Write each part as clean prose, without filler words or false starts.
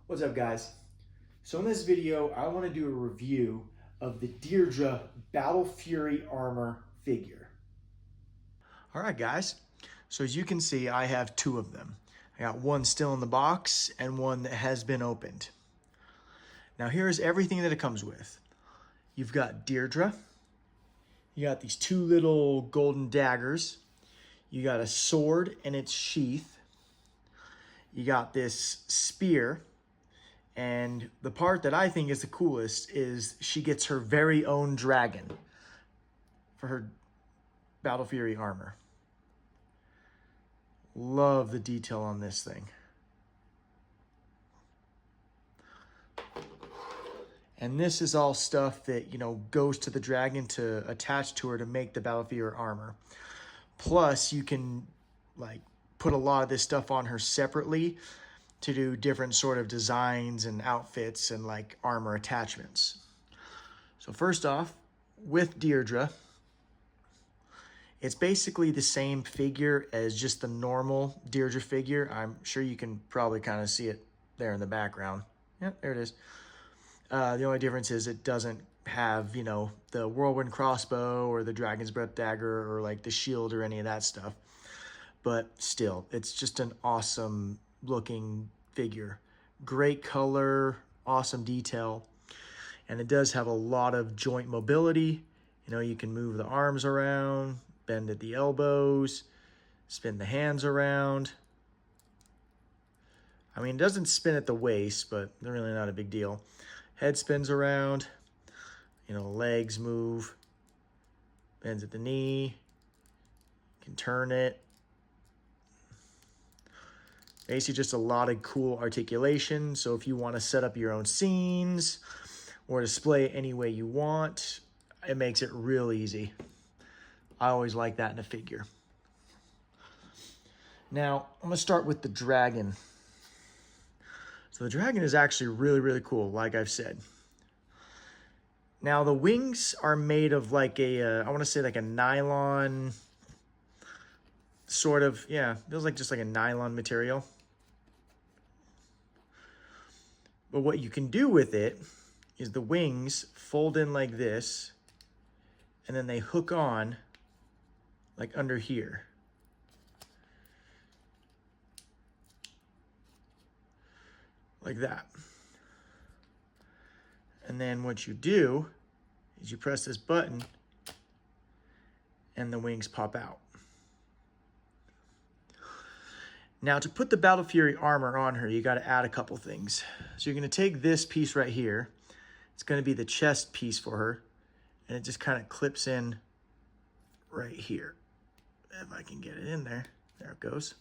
What's up, guys? So in this video, I want to do a review of the DEIRDRE Battle Fury armor figure. All right, guys. So as you can see, I have two of them. I got one still in the box and one that has been opened. Now here's everything that it comes with. You've got DEIRDRE. You got these two little golden daggers. You got a sword and its sheath. You got this spear. And the part that I think is the coolest is she gets her very own dragon for her Battle Fury armor. Love the detail on this thing. And this is all stuff that, goes to the dragon to attach to her to make the Battle Fury armor. Plus, you can put a lot of this stuff on her separately to do different sort of designs and outfits and armor attachments. So first off, with DEIRDRE, it's basically the same figure as just the normal DEIRDRE figure. I'm sure you can probably kind of see it there in the background. Yep, there it is. The only difference is it doesn't have, the whirlwind crossbow or the dragon's breath dagger or the shield or any of that stuff. But still, it's just an awesome looking figure. Great color, awesome detail. And it does have a lot of joint mobility. You can move the arms around, bend at the elbows, spin the hands around. I mean, it doesn't spin at the waist, but they're really not a big deal. Head spins around, legs move, bends at the knee, can turn it. Basically just a lot of cool articulation. So if you want to set up your own scenes or display it any way you want, it makes it real easy. I always like that in a figure. Now, I'm going to start with the dragon. So the dragon is actually really, really cool, like I've said. Now, the wings are made of I want to say a nylon sort of, yeah, feels just like a nylon material. But what you can do with it is the wings fold in like this, and then they hook on under here. Like that. And then what you do is you press this button and the wings pop out. Now to put the Battle Fury armor on her, you got to add a couple things. So you're going to take this piece right here. It's going to be the chest piece for her. And it just kind of clips in right here. If I can get it in there. There it goes.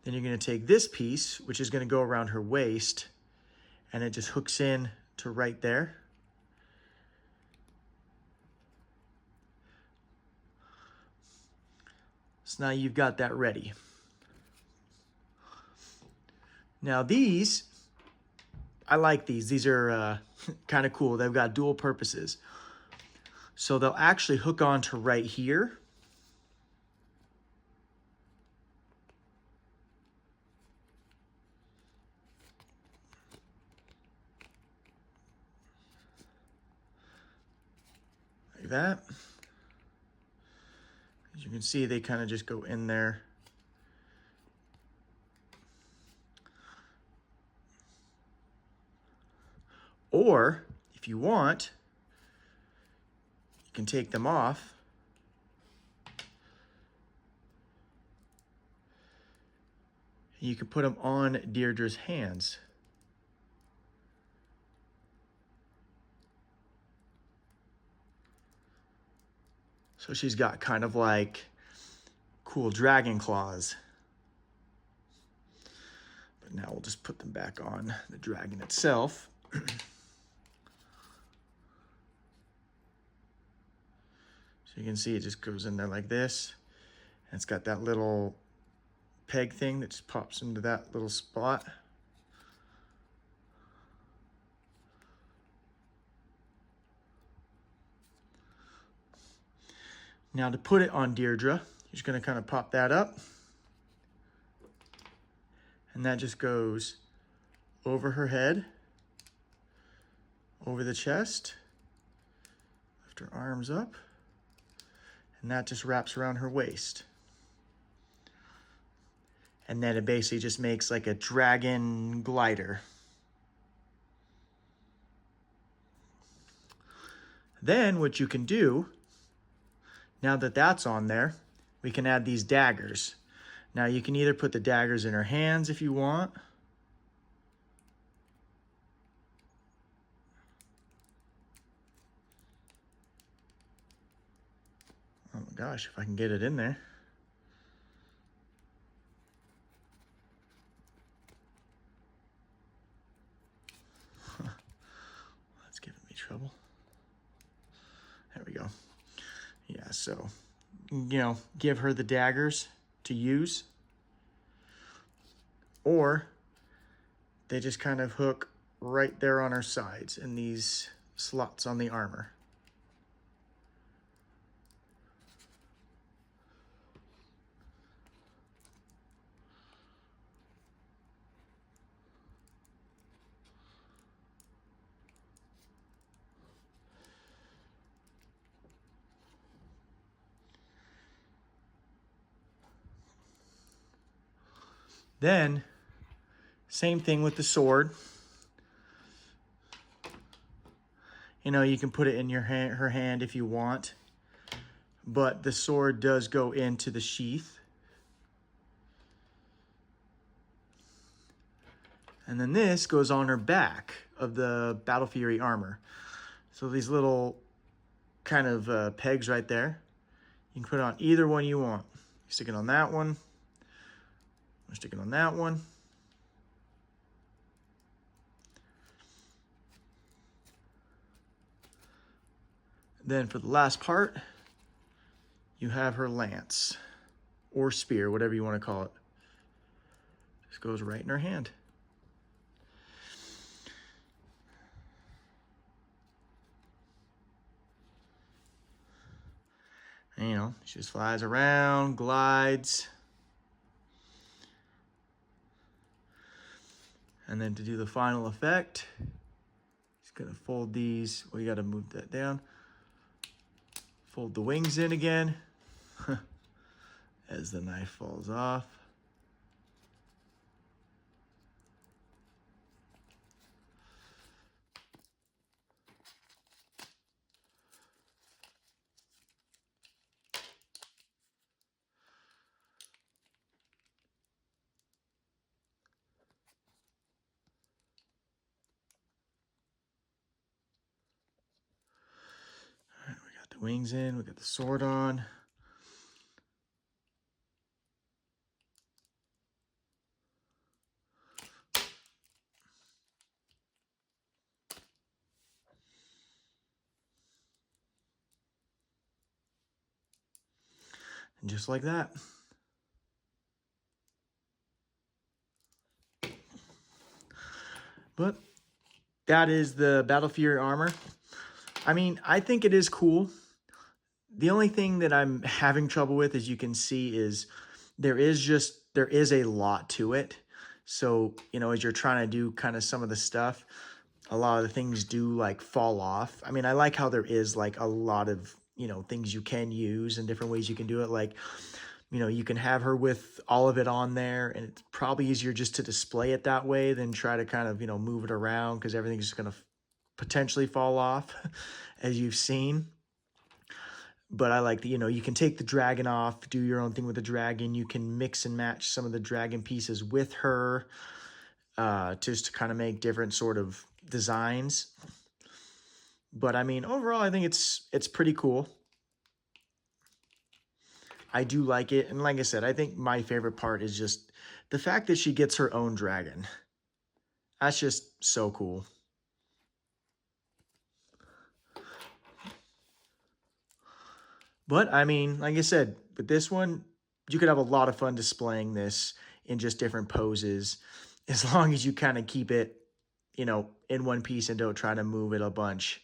Then you're going to take this piece, which is going to go around her waist, and it just hooks in to right there. So now you've got that ready. Now these, I like these. These are kind of cool. They've got dual purposes. So they'll actually hook on to right here. Like that. As you can see, they kind of just go in there. Or, if you want, you can take them off. And you can put them on DEIRDRE's hands. So she's got kind of cool dragon claws. But now we'll just put them back on the dragon itself. So you can see it just goes in there like this. And it's got that little peg thing that just pops into that little spot. Now to put it on DEIRDRE, you're just going to kind of pop that up. And that just goes over her head, over the chest, lift her arms up, and that just wraps around her waist. And then it basically just makes like a dragon glider. Then what you can do, now that that's on there, we can add these daggers. Now you can either put the daggers in her hands if you want. Oh my gosh, if I can get it in there. That's giving me trouble. There we go. Yeah, so, you know, give her the daggers to use. Or they just kind of hook right there on her sides in these slots on the armor. Then, same thing with the sword. You know, you can put it in your her hand if you want, but the sword does go into the sheath. And then this goes on her back of the Battle Fury armor. So these little kind of pegs right there, you can put it on either one you want. You stick it on that one, or stick it on that one. Then for the last part, you have her lance or spear, whatever you want to call it. Just goes right in her hand. And, you know, she just flies around, glides. And then to do the final effect, just gonna fold these. Well, you gotta move that down. Fold the wings in again as the knife falls off. All right, we got the wings in, we got the sword on. And just like that. But that is the Battle Fury armor. I mean, I think it is cool. The only thing that I'm having trouble with, as you can see, is there is a lot to it. So, you know, as you're trying to do kind of some of the stuff, a lot of the things do like fall off. I mean, I like how there is like a lot of, you know, things you can use and different ways you can do it. Like, you know, you can have her with all of it on there, and it's probably easier just to display it that way than try to kind of, you know, move it around, because everything's just going to potentially fall off as you've seen. But I like the, you know, you can take the dragon off, do your own thing with the dragon. You can mix and match some of the dragon pieces with her, just to kind of make different sort of designs. But I mean, overall, I think it's pretty cool. I do like it. And like I said, I think my favorite part is just the fact that she gets her own dragon. That's just so cool. But I mean, like I said, with this one, you could have a lot of fun displaying this in just different poses, as long as you kind of keep it, you know, in one piece and don't try to move it a bunch.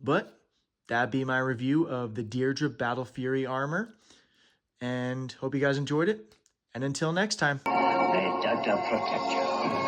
But that'd be my review of the DEIRDRE Battle Fury armor. And hope you guys enjoyed it. And until next time. to protect you.